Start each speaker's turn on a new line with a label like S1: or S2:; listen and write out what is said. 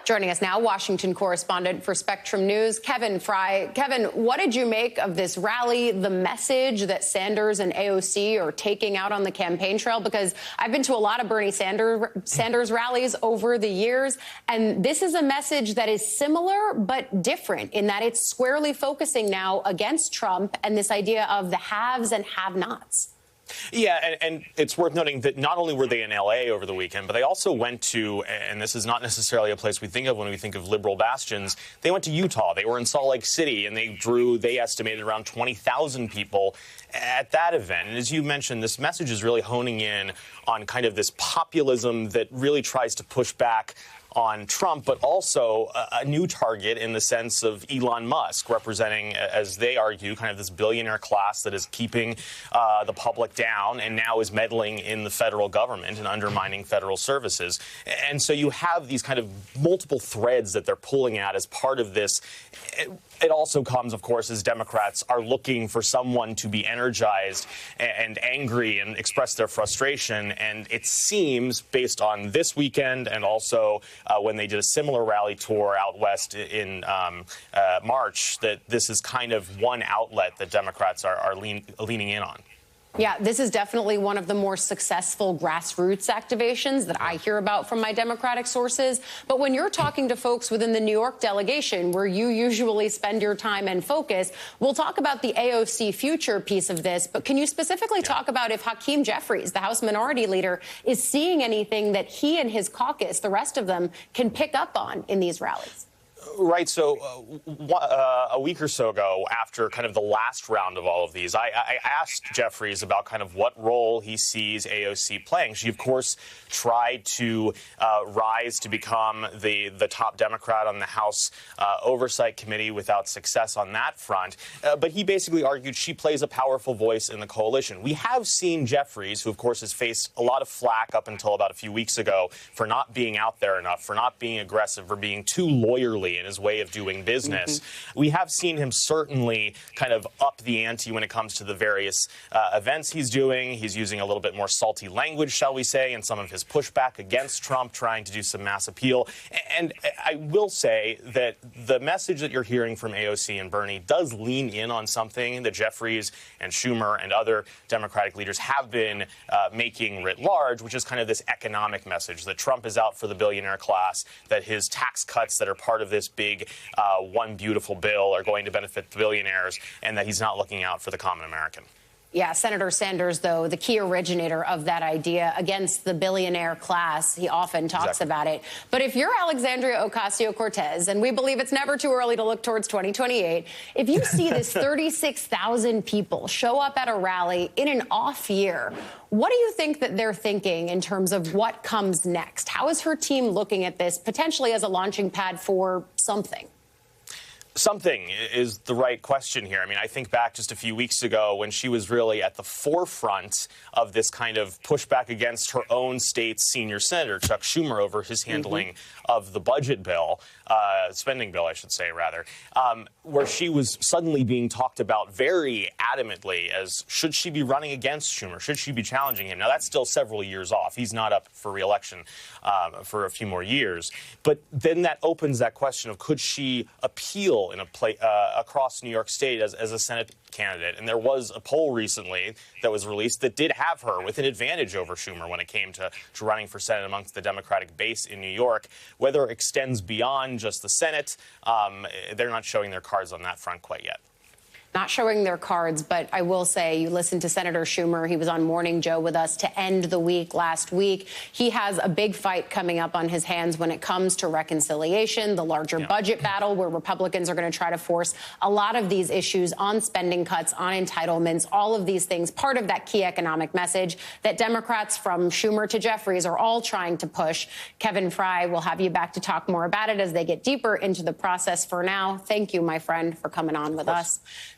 S1: Joining us now, Washington correspondent for Spectrum News, Kevin Frey. Kevin, what did you make of this rally, the message that Sanders and AOC are taking out on the campaign trail? Because I've been to a lot of Bernie Sanders rallies over the years, and this is a message that is similar but different in that it's squarely focusing now against Trump and this idea of the haves and have-nots.
S2: Yeah, and it's worth noting that not only were they in L.A. over the weekend, but they also went to, and this is not necessarily a place we think of when we think of liberal bastions, they went to Utah. They were in Salt Lake City, and they estimated around 20,000 people at that event. And as you mentioned, this message is really honing in on kind of this populism that really tries to push back on Trump, but also a new target in the sense of Elon Musk, representing, as they argue, kind of this billionaire class that is keeping the public down and now is meddling in the federal government and undermining federal services. And so you have these kind of multiple threads that they're pulling at as part of this. It also comes, of course, as Democrats are looking for someone to be energized and angry and express their frustration. And it seems, based on this weekend and also when they did a similar rally tour out west in March, that this is kind of one outlet that Democrats are leaning in on.
S1: Yeah, this is definitely one of the more successful grassroots activations that I hear about from my Democratic sources. But when you're talking to folks within the New York delegation, where you usually spend your time and focus, we'll talk about the AOC future piece of this. But can you specifically talk about if Hakeem Jeffries, the House Minority Leader, is seeing anything that he and his caucus, the rest of them, can pick up on in these rallies?
S2: Right. So a week or so ago, after kind of the last round of all of these, I asked Jeffries about kind of what role he sees AOC playing. She, of course, tried to rise to become the top Democrat on the House Oversight Committee without success on that front. But he basically argued she plays a powerful voice in the coalition. We have seen Jeffries, who, of course, has faced a lot of flack up until about a few weeks ago for not being out there enough, for not being aggressive, for being too lawyerly in his way of doing business. We have seen him certainly kind of up the ante when it comes to the various events he's doing. He's using a little bit more salty language, shall we say, in some of his pushback against Trump, trying to do some mass appeal. And I will say that the message that you're hearing from AOC and Bernie does lean in on something that Jeffries and Schumer and other Democratic leaders have been making writ large, which is kind of this economic message that Trump is out for the billionaire class, that his tax cuts that are part of this big one beautiful bill are going to benefit the billionaires, and that he's not looking out for the common American.
S1: Yeah, Senator Sanders, though, the key originator of that idea against the billionaire class, he often talks about it. But if you're Alexandria Ocasio-Cortez, and we believe it's never too early to look towards 2028, if you see this 36,000 people show up at a rally in an off year, what do you think that they're thinking in terms of what comes next? How is her team looking at this potentially as a launching pad for something?
S2: Something is the right question here. I mean, I think back just a few weeks ago when she was really at the forefront of this kind of pushback against her own state's senior senator, Chuck Schumer, over his handling of the budget bill, spending bill, I should say, rather, where she was suddenly being talked about very adamantly as should she be running against Schumer? Should she be challenging him? Now, that's still several years off. He's not up for re-election for a few more years. But then that opens that question of could she appeal in across New York State as a Senate candidate. And there was a poll recently that was released that did have her with an advantage over Schumer when it came to running for Senate amongst the Democratic base in New York. Whether it extends beyond just the Senate, they're not showing their cards on that front quite yet.
S1: Not showing their cards, but I will say you listened to Senator Schumer. He was on Morning Joe with us to end the week last week. He has a big fight coming up on his hands when it comes to reconciliation, the larger budget battle where Republicans are going to try to force a lot of these issues on spending cuts, on entitlements, all of these things, part of that key economic message that Democrats from Schumer to Jeffries are all trying to push. Kevin Frey, will have you back to talk more about it as they get deeper into the process. For now, thank you, my friend, for coming on with us.